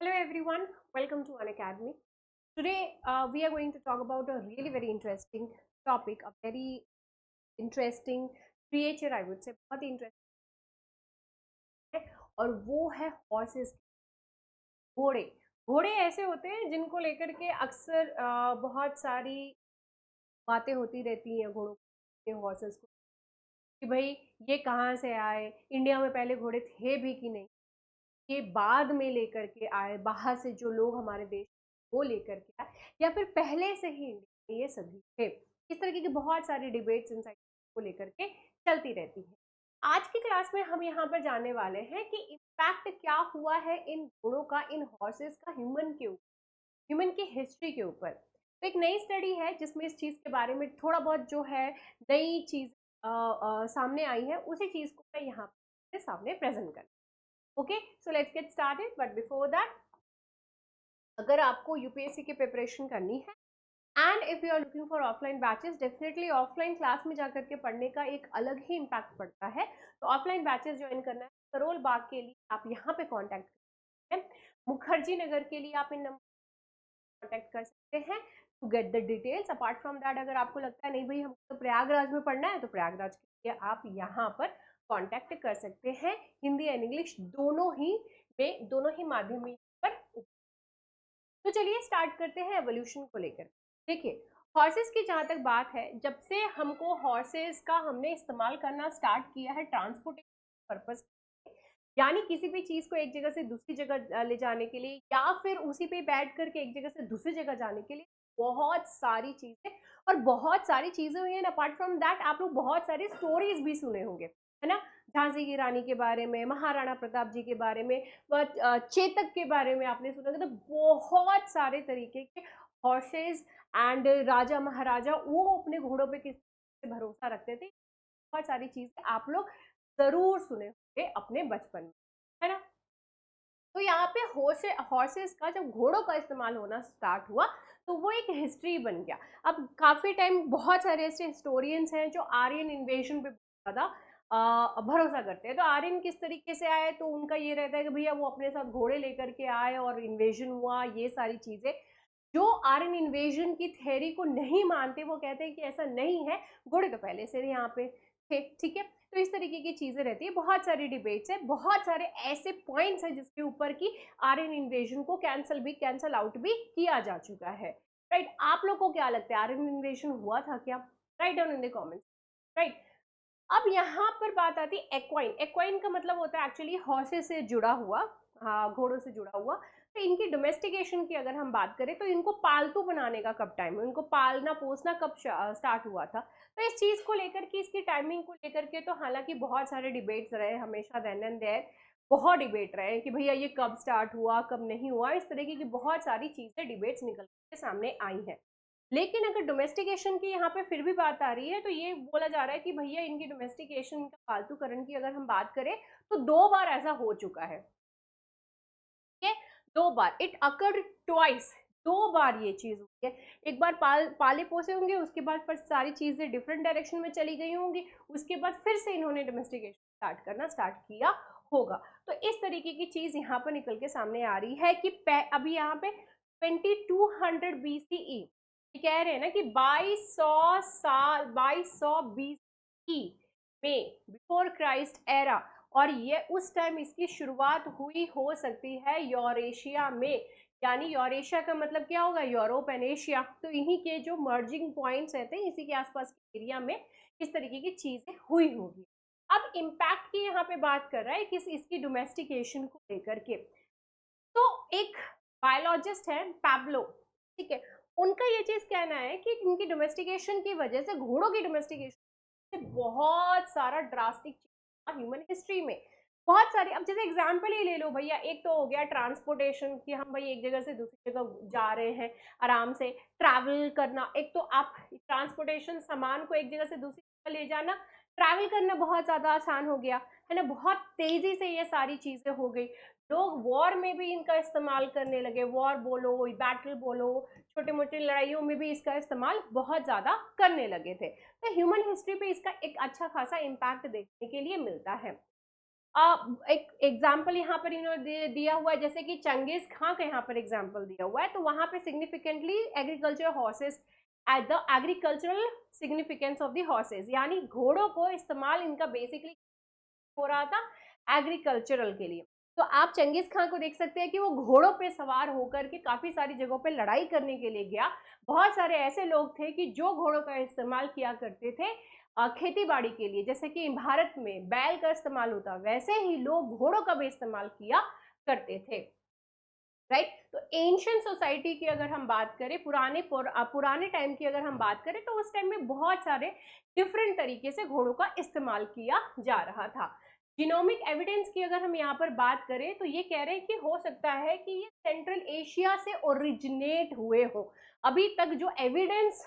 Hello everyone, welcome to Unacademy. Today we are going to talk about a really very interesting topic, a very interesting creature I would say, बहुत ही interesting है और वो है horses, घोड़े। घोड़े ऐसे होते हैं जिनको लेकर के अक्सर बहुत सारी बातें होती रहती हैं घोड़ों के हॉर्सेस को कि भाई ये कहाँ से आए, इंडिया में पहले घोड़े थे भी कि नहीं, ये बाद में लेकर के आए, बाहर से जो लोग हमारे देश वो लेकर के आए या फिर पहले से ही इंडिया में ये सभी थे। इस तरीके की बहुत सारी डिबेट्स इन को लेकर के चलती रहती है। आज की क्लास में हम यहाँ पर जानने वाले हैं कि इम्पैक्ट क्या हुआ है इन घोड़ों का, इन हॉर्सेस का ह्यूमन के ऊपर, ह्यूमन की हिस्ट्री के ऊपर। तो एक नई स्टडी है जिसमें इस चीज़ के बारे में थोड़ा बहुत जो है नई चीज़ सामने आई है, उसी चीज़ को मैं यहाँ पर सामने प्रेजेंट कर। Okay, so let's get started, but before that अगर आपको यूपीएससी की प्रिपरेशन करनी है and if you are looking for offline batches, definitely offline class में जाकर के पढ़ने का एक अलग ही इम्पैक्ट पड़ता है। तो ऑफलाइन बैचेस ज्वाइन करना है करोल बाग के लिए आप यहाँ पे कॉन्टैक्ट कर सकते हैं। मुखर्जी नगर के लिए आप इन नंबर कॉन्टैक्ट कर सकते हैं to get the details. Apart from that अगर आपको लगता है नहीं भाई हमको तो प्रयागराज में पढ़ना है, तो प्रयागराज के लिए आप यहाँ पर कॉन्टैक्ट कर सकते हैं। हिंदी एंड इंग्लिश दोनों ही में, दोनों ही माध्यम में पर। तो चलिए स्टार्ट करते हैं एवोल्यूशन को लेकर। देखिए, हॉर्सेस की जहाँ तक बात है, जब से हमको हॉर्सेस का हमने इस्तेमाल करना स्टार्ट किया है ट्रांसपोर्टेशन पर्पस, यानी किसी भी चीज़ को एक जगह से दूसरी जगह ले जाने के लिए या फिर उसी पे बैठ करके एक जगह से दूसरी जगह जाने के लिए, बहुत सारी चीज़ें और बहुत सारी चीज़ें हुई हैं। अपार्ट फ्रॉम दैट आप लोग बहुत सारी स्टोरीज भी सुने होंगे, है ना। झांसी की रानी के बारे में, महाराणा प्रताप जी के बारे में, चेतक के बारे में आपने सुना होगा। तो बहुत सारे तरीके के हॉर्सेस एंड राजा महाराजा वो अपने घोड़ों पे किस भरोसा रखते थे, बहुत सारी चीजें आप लोग जरूर सुने होंगे अपने बचपन में, है ना। तो यहाँ पे हॉर्सेस का जब घोड़ों का इस्तेमाल होना स्टार्ट हुआ तो वो एक हिस्ट्री बन गया। अब काफी टाइम बहुत सारे ऐसे हिस्टोरियंस हैं जो आर्यन इन्वेजन पे बहुत ज्यादा भरोसा करते हैं। तो आर्यन किस तरीके से आए, तो उनका ये रहता है कि भैया वो अपने साथ घोड़े लेकर के आए और इन्वेजन हुआ, ये सारी चीजें। जो आर्यन इन्वेजन की थ्योरी को नहीं मानते वो कहते हैं कि ऐसा नहीं है, घोड़े तो पहले से यहाँ पे थे, ठीक है। तो इस तरीके की चीजें रहती है, बहुत सारी डिबेट्स है, बहुत सारे ऐसे पॉइंट्स हैं जिसके ऊपर की आर्यन इन्वेजन को कैंसल आउट भी किया जा चुका है। राइट, आप लोग को क्या लगता है आर्यन इन्वेजन हुआ था क्या? Write down in the comments. Right, अब यहाँ पर बात आती है एक्वाइन। एक्वाइन का मतलब होता है एक्चुअली हॉर्सेस से जुड़ा हुआ, हाँ, घोड़ों से जुड़ा हुआ। तो इनकी डोमेस्टिकेशन की अगर हम बात करें तो इनको पालतू बनाने का कब टाइम, इनको पालना पोसना कब स्टार्ट हुआ था। तो इस चीज को लेकर के, इसकी टाइमिंग को लेकर के तो हालांकि बहुत सारे डिबेट्स रहे हमेशा, देन एंड देयर बहुत डिबेट रहे कि भैया ये कब स्टार्ट हुआ कब नहीं हुआ, इस तरीके की बहुत सारी चीजें डिबेट्स निकल के सामने आई हैं। लेकिन अगर डोमेस्टिकेशन की यहाँ पे फिर भी बात आ रही है तो ये बोला जा रहा है कि भैया इनकी डोमेस्टिकेशन का पालतूकरण की अगर हम बात करें तो 2 बार ऐसा हो चुका है। ठीक है, 2 बार, इट अकर्ड ट्वाइस, 2 बार ये चीज हुई है। एक बार पाले पोसे होंगे, उसके बाद फिर सारी चीजें डिफरेंट डायरेक्शन में चली गई होंगी, उसके बाद फिर से इन्होंने डोमेस्टिकेशन स्टार्ट करना स्टार्ट किया होगा। तो इस तरीके की चीज यहाँ पर निकल के सामने आ रही है कि अभी यहाँ पे 2200 BCE कह रहे हैं ना कि 2200 साल, 2200 BCE में, बिफोर क्राइस्ट एरा, और ये उस टाइम इसकी शुरुआत हुई हो सकती है यूरेशिया में। यानी यूरेशिया का मतलब क्या होगा, यूरोप एंड एशिया। तो इन्हीं के जो मर्जिंग पॉइंट्स रहते हैं इसी के आसपास के एरिया में इस तरीके की चीजें हुई होगी। अब इम्पैक्ट की यहाँ पे बात कर रहा है किस, इसकी डोमेस्टिकेशन को लेकर के। तो एक बायोलॉजिस्ट है पैब्लो, ठीक है, उनका ये चीज कहना है कि इनकी डोमेस्टिकेशन की वजह से, घोड़ों की डोमेस्टिकेशन से बहुत सारा ड्रास्टिक ह्यूमन हिस्ट्री में, बहुत सारी। अब जैसे एग्जांपल ही ले लो भैया, एक तो हो गया ट्रांसपोर्टेशन कि हम भाई एक जगह से दूसरी जगह जा रहे हैं, आराम से ट्रैवल करना। एक तो आप ट्रांसपोर्टेशन, सामान को एक जगह से दूसरी जगह ले जाना, ट्रैवल करना बहुत ज्यादा आसान हो गया, है ना। बहुत तेजी से ये सारी चीजें हो गई। लोग वॉर में भी इनका इस्तेमाल करने लगे, वॉर बोलो, बैटल बोलो, छोटे मोटे लड़ाइयों में भी इसका इस्तेमाल बहुत ज़्यादा करने लगे थे। तो ह्यूमन हिस्ट्री पे इसका एक अच्छा खासा इम्पैक्ट देखने के लिए मिलता है। एक एग्जाम्पल यहाँ पर इन्होंने दिया हुआ है, जैसे कि चंगेज खां का यहाँ पर एग्जाम्पल दिया हुआ है, तो वहां पे significantly agriculture horses at the agricultural significance of the horses, यानी घोड़ों को इस्तेमाल इनका बेसिकली हो रहा था एग्रीकल्चरल के लिए। तो आप चंगेज खां को देख सकते हैं कि वो घोड़ों पे सवार होकर के काफी सारी जगहों पे लड़ाई करने के लिए गया। बहुत सारे ऐसे लोग थे कि जो घोड़ों का इस्तेमाल किया करते थे खेती बाड़ी के लिए, जैसे कि भारत में बैल का इस्तेमाल होता, वैसे ही लोग घोड़ों का भी इस्तेमाल किया करते थे, राइट। तो एंशियंट सोसाइटी की अगर हम बात करें, पुराने टाइम की अगर हम बात करें, तो उस टाइम में बहुत सारे डिफरेंट तरीके से घोड़ों का इस्तेमाल किया जा रहा था। जीनोमिक एविडेंस की अगर हम यहाँ पर बात करें, तो ये कह रहे हैं कि हो सकता है कि ये सेंट्रल एशिया से ओरिजिनेट हुए हो। अभी तक जो एविडेंस,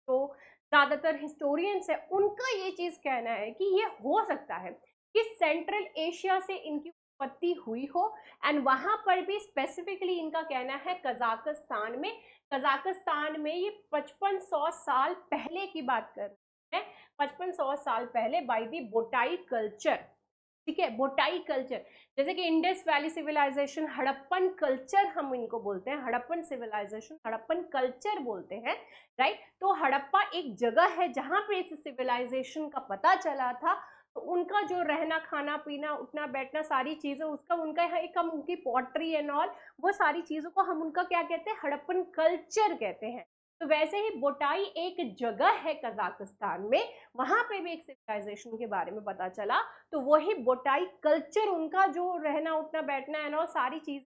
तो ज्यादातर हिस्टोरियंस है, उनका ये चीज कहना है कि ये हो सकता है कि सेंट्रल एशिया से इनकी उत्पत्ति हुई हो, एंड वहां पर भी स्पेसिफिकली इनका कहना है कजाकिस्तान में। कजाकिस्तान में ये 5500 साल पहले की बात कर रहे हैं, 5500 साल पहले बाय दी बोटाई कल्चर, ठीक है। बोटाई कल्चर, जैसे कि Indus valley civilization, Harappan culture हम इनको बोलते हैं, हड़प्पन सिविलाइजेशन, हड़प्पन कल्चर बोलते हैं, राइट। तो हड़प्पा एक जगह है जहां पे इस सिविलाइजेशन का पता चला था। तो उनका जो रहना, खाना पीना, उठना बैठना, सारी चीजें, उसका उनका यहाँ एक हम उनकी पॉटरी एंड ऑल, वो सारी चीजों को हम उनका क्या कहते हैं, हड़प्पन कल्चर कहते हैं। तो वैसे ही बोटाई एक जगह है कजाकिस्तान में, वहां पे भी एक सिविलाइजेशन के बारे में पता चला। तो वही बोटाई कल्चर, उनका जो रहना उठना बैठना एंड ऑल, सारी चीज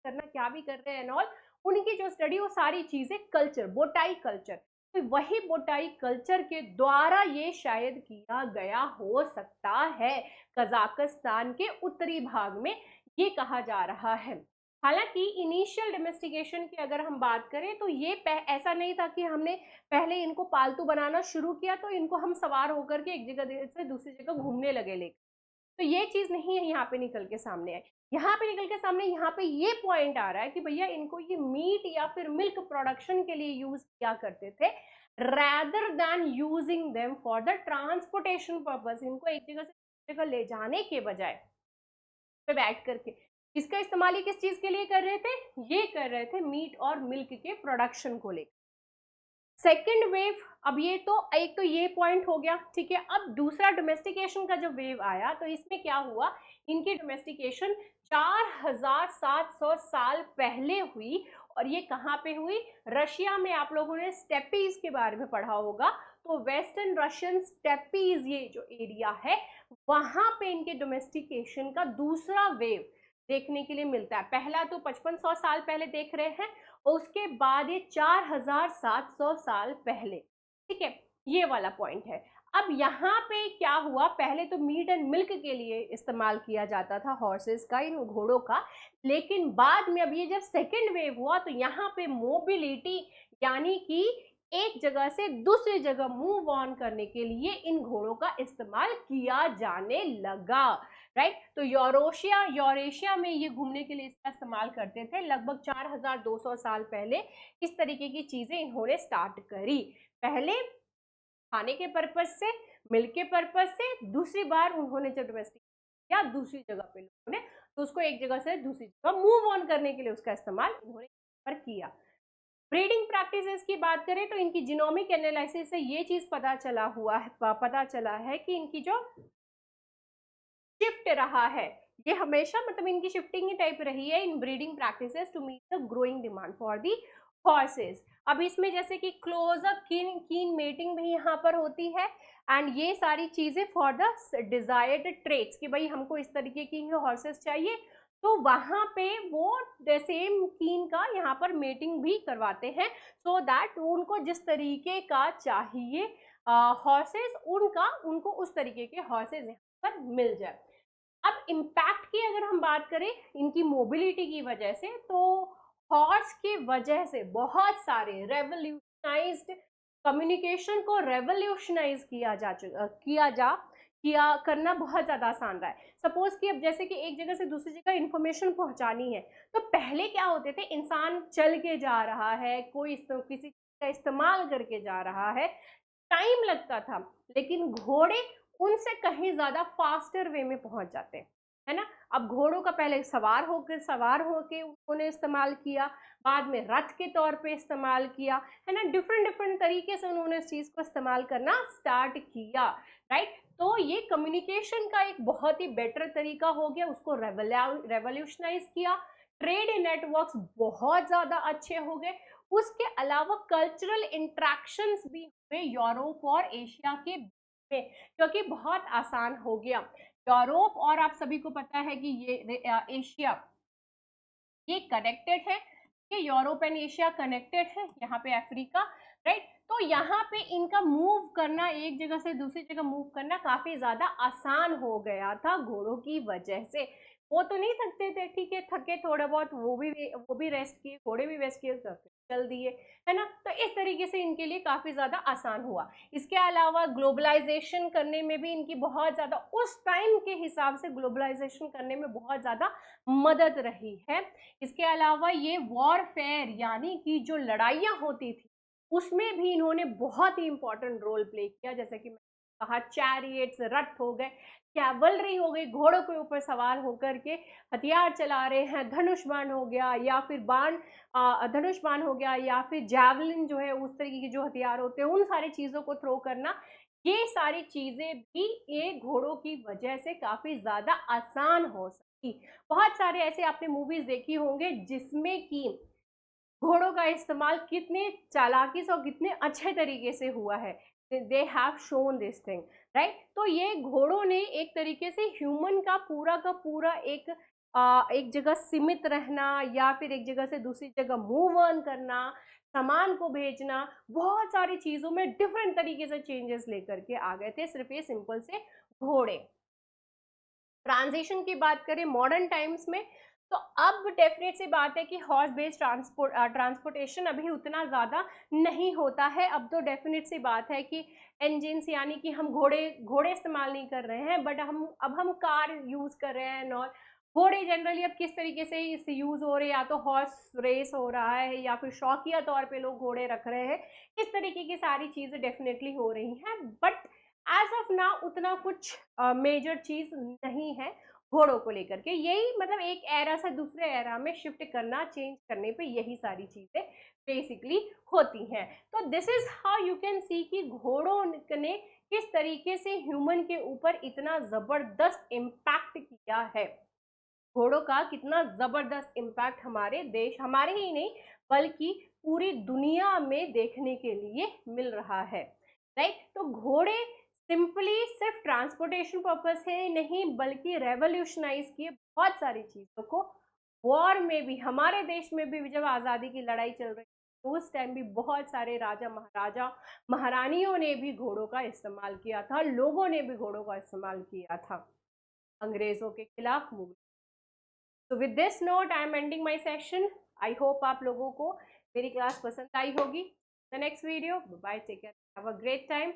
करना, क्या भी कर रहे हैं एंड ऑल, उनकी जो स्टडी, वो सारी चीजें कल्चर, बोटाई कल्चर। तो वही बोटाई कल्चर के द्वारा ये शायद किया गया हो सकता है कजाकिस्तान के उत्तरी भाग में, ये कहा जा रहा है। हालांकि इनिशियल डोमेस्टिकेशन की अगर हम बात करें, तो ये ऐसा नहीं था कि हमने पहले इनको पालतू बनाना शुरू किया तो इनको हम सवार होकर के एक जगह से दूसरी जगह घूमने लगे लेकर, तो ये चीज नहीं है यहाँ पे निकल के सामने आई। यहाँ पे निकल के सामने, यहाँ पे ये पॉइंट आ रहा है कि भैया इनको ये मीट या फिर मिल्क प्रोडक्शन के लिए यूज किया करते थे, rather than using them for the transportation purpose। इनको एक जगह से दूसरी जगह ले जाने के बजाय पे बैठ करके इसका इस्तेमाल ये किस चीज के लिए कर रहे थे, ये कर रहे थे मीट और मिल्क के प्रोडक्शन को लेकर। सेकेंड वेव, अब ये तो एक तो ये पॉइंट हो गया, ठीक है। अब दूसरा डोमेस्टिकेशन का जब वेव आया, तो इसमें क्या हुआ, इनकी डोमेस्टिकेशन 4700 साल पहले हुई, और ये कहाँ पे हुई, रशिया में। आप लोगों ने स्टेपीज के बारे में पढ़ा होगा, तो वेस्टर्न रशियन स्टेपीज, ये जो एरिया है, वहां पे इनके डोमेस्टिकेशन का दूसरा वेव देखने के लिए मिलता है। पहला तो 5500 साल पहले देख रहे हैं, और उसके बाद ये 4700 साल पहले, ठीक है, ये वाला पॉइंट है। अब यहाँ पे क्या हुआ, पहले तो मीट एंड मिल्क के लिए इस्तेमाल किया जाता था हॉर्सेस का, इन घोड़ों का, लेकिन बाद में अब ये जब सेकेंड वेव हुआ, तो यहाँ पे मोबिलिटी, यानी कि एक जगह से दूसरी जगह मूव ऑन करने के लिए इन घोड़ों का इस्तेमाल किया जाने लगा, राइट। तो यूरेशिया में ये घूमने के लिए इसका इस्तेमाल करते थे। लगभग 4200 साल पहले इस तरीके की चीजें इन्होंने स्टार्ट करी, पहले खाने के पर्पज से, मिल्क के पर्पज से, दूसरी बार उन्होंने जब डोमेस्टिक किया दूसरी जगह पे लोगों ने, तो उसको एक जगह से दूसरी जगह मूव ऑन करने के लिए उसका इस्तेमाल इन्होंने पर किया। ब्रीडिंग प्रैक्टिसेस की बात करें, तो इनकी जीनोमिक एनालिसिस से ये चीज पता चला है कि इनकी जो शिफ्ट रहा है, ये हमेशा मतलब इनकी शिफ्टिंग ही टाइप रही है in breeding practices to meet the growing demand for the horses. अब इसमें जैसे कि क्लोजर कीन मेटिंग भी यहाँ पर होती है, एंड ये सारी चीजें फॉर द डिजायर्ड ट्रेट्स, कि भाई हमको इस तरीके की हॉर्सेस चाहिए, तो वहां पे वो सेम कीन का यहाँ पर मेटिंग भी करवाते हैं, सो दैट उनको जिस तरीके का चाहिए हॉर्सेस, उनको उस तरीके के हॉर्सेस यहाँ पर मिल जाए। अब इम्पैक्ट की अगर हम बात करें इनकी मोबिलिटी की वजह से, तो हॉर्स की वजह से बहुत सारे रेवोल्यूशनाइज्ड कम्युनिकेशन को रेवोल्यूशनाइज किया करना बहुत ज़्यादा आसान रहा है। सपोज कि अब जैसे कि एक जगह से दूसरी जगह इंफॉर्मेशन पहुंचानी है, तो पहले क्या होते थे, इंसान चल के जा रहा है, कोई किसी का इस्तेमाल करके जा रहा है, टाइम लगता था, लेकिन घोड़े उनसे कहीं ज़्यादा फास्टर वे में पहुंच जाते हैं, है ना। अब घोड़ों का पहले सवार होके उन्होंने इस्तेमाल किया, बाद में रथ के तौर पे इस्तेमाल किया, है ना। डिफरेंट डिफरेंट तरीके से उन्होंने इस चीज को इस्तेमाल करना स्टार्ट किया, राइट। तो ये कम्युनिकेशन का एक बहुत ही बेटर तरीका हो गया, उसको रेवोल्यूशनाइज किया। ट्रेड नेटवर्क्स बहुत ज्यादा अच्छे हो गए। उसके अलावा कल्चरल इंट्रैक्शंस भी हुए यूरोप और एशिया के में, क्योंकि बहुत आसान हो गया। यूरोप और आप सभी को पता है कि ये एशिया ये कनेक्टेड है, ये यूरोप एंड एशिया कनेक्टेड है, यहाँ पे अफ्रीका, राइट। तो यहाँ पे इनका मूव करना, एक जगह से दूसरी जगह मूव करना काफी ज्यादा आसान हो गया था घोड़ों की वजह से। वो तो नहीं थकते थे, ठीक है, थके थोड़ा बहुत, वो भी रेस्ट किए, घोड़े भी रेस्ट किए, चल दिए, है ना। तो इस तरीके से इनके लिए काफी ज्यादा आसान हुआ। इसके अलावा ग्लोबलाइजेशन करने में भी इनकी बहुत ज्यादा, उस टाइम के हिसाब से ग्लोबलाइजेशन करने में बहुत ज्यादा मदद रही है। इसके अलावा ये वॉरफेयर यानी कि जो लड़ाइयाँ होती थी उसमें भी इन्होंने बहुत ही इंपॉर्टेंट रोल प्ले किया। जैसे कि मैंने कहा, चैरियट्स, रथ हो गए, कैवलरी हो गई, घोड़ों के ऊपर सवार होकर के हथियार चला रहे हैं, धनुष बाण हो गया या फिर धनुष बाण हो गया, या फिर जैवलिन जो है, उस तरीके के जो हथियार होते हैं उन सारी चीजों को थ्रो करना, ये सारी चीजें भी ये घोड़ों की वजह से काफी ज्यादा आसान हो सकी। बहुत सारे ऐसे आपने मूवीज देखी होंगे जिसमें कि घोड़ों का इस्तेमाल कितने चालाकी से और कितने अच्छे तरीके से हुआ है। They have shown this thing, right. तो ये घोड़ों ने एक तरीके से ह्यूमन का पूरा एक जगह सीमित रहना या फिर एक जगह से दूसरी जगह मूव ऑन करना, सामान को भेजना, बहुत सारी चीजों में डिफरेंट तरीके से चेंजेस लेकर के आ गए थे, सिर्फ ये सिंपल से घोड़े। ट्रांजिशन की बात करें मॉडर्न टाइम्स में, तो अब डेफिनेट सी बात है कि हॉर्स बेस्ड ट्रांसपोर्टेशन अभी उतना ज़्यादा नहीं होता है। अब तो डेफिनेट सी बात है कि इंजिन्स, यानी कि हम घोड़े इस्तेमाल नहीं कर रहे हैं, बट हम कार यूज़ कर रहे हैं। और घोड़े जनरली अब किस तरीके से इस यूज़ हो रहे हैं, या तो हॉर्स रेस हो रहा है या फिर शौकिया तौर पे लोग घोड़े रख रहे हैं, इस तरीके की सारी चीज़ें डेफिनेटली हो रही हैं। बट एज ऑफ नाउ उतना कुछ मेजर चीज़ नहीं है घोड़ों को लेकर के। यही मतलब एक एरा से दूसरे एरा में शिफ्ट करना, चेंज करने पे यही सारी चीजें बेसिकली होती हैं। तो this is how you can see कि घोड़ों ने किस तरीके से ह्यूमन के ऊपर इतना जबरदस्त इम्पैक्ट किया है। घोड़ों का कितना जबरदस्त इम्पैक्ट हमारे देश, हमारे ही नहीं बल्कि पूरी दुनिया में देखने के लिए मिल रहा है, राइट। तो घोड़े सिंपली सिर्फ ट्रांसपोर्टेशन पर्पस है नहीं, बल्कि रेवोल्यूशनाइज किए बहुत सारी चीज़ों को। वॉर में भी, हमारे देश में भी जब आज़ादी की लड़ाई चल रही तो उस टाइम भी बहुत सारे राजा महारानियों ने भी घोड़ों का इस्तेमाल किया था, लोगों ने भी घोड़ों का इस्तेमाल किया था अंग्रेज़ों के खिलाफ। तो with this note I am ending my session. I hope आप लोगों को मेरी क्लास पसंद आई होगी। The next video, bye, take care, have a great time.